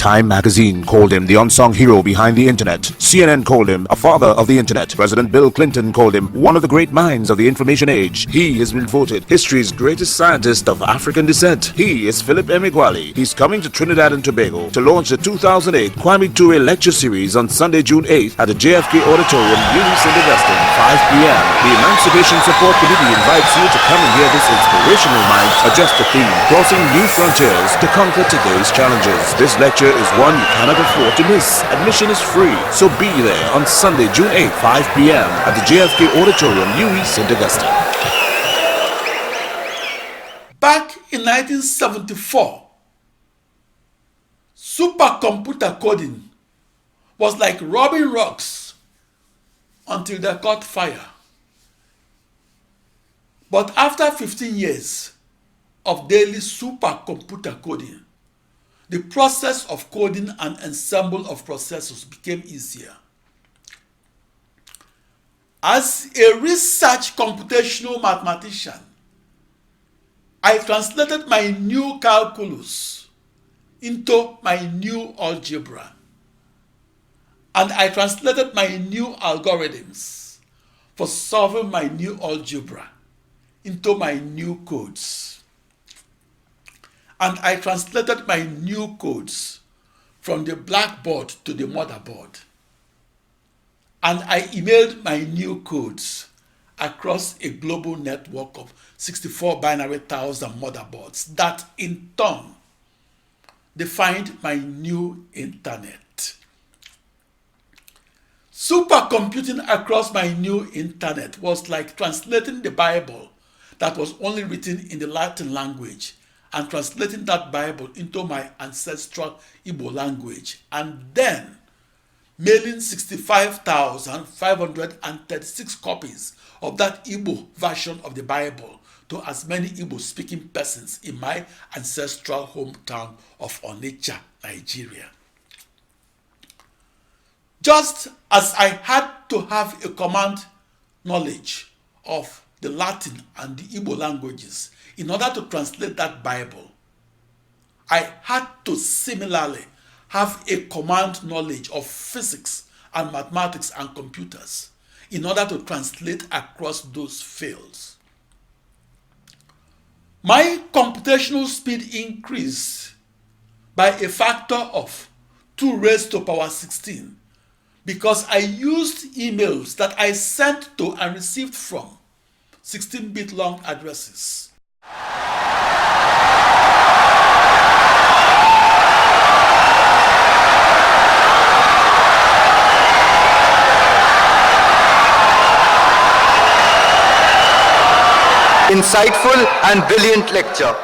Time magazine called him the unsung hero behind the internet. CNN called him a father of the internet. President Bill Clinton called him one of the great minds of the information age. He has been voted history's greatest scientist of African descent. He is Philip Emeagwali. He's coming to Trinidad and Tobago to launch the 2008 Kwame Ture lecture series on Sunday, June 8th at the JFK Auditorium, New St. Augustine, 5 p.m. The Emancipation Support Committee invites you to come and hear this inspirational mind address the theme, crossing new frontiers to conquer today's challenges. This lecture is one you cannot afford to miss. Admission is free, so be there on Sunday, June 8th, 5 p.m. at the JFK Auditorium, New St. Augustine. Back in 1974, supercomputer coding was like rubbing rocks until they caught fire. But after 15 years of daily supercomputer coding, the process of coding an ensemble of processors became easier. As a research computational mathematician, I translated my new calculus into my new algebra, and I translated my new algorithms for solving my new algebra into my new codes. And I translated my new codes from the blackboard to the motherboard. And I emailed my new codes across a global network of 64 binary thousand motherboards that in turn defined my new internet. Supercomputing across my new internet was like translating the Bible that was only written in the Latin language and translating that Bible into my ancestral Igbo language, and then mailing 65,536 copies of that Igbo version of the Bible to as many Igbo-speaking persons in my ancestral hometown of Onitsha, Nigeria. Just as I had to have a command knowledge of the Latin and the Igbo languages in order to translate that Bible, I had to similarly have a command knowledge of physics and mathematics and computers in order to translate across those fields. My computational speed increased by a factor of 2 raised to power 16 because I used emails that I sent to and received from 16-bit long addresses. Insightful and brilliant lecture.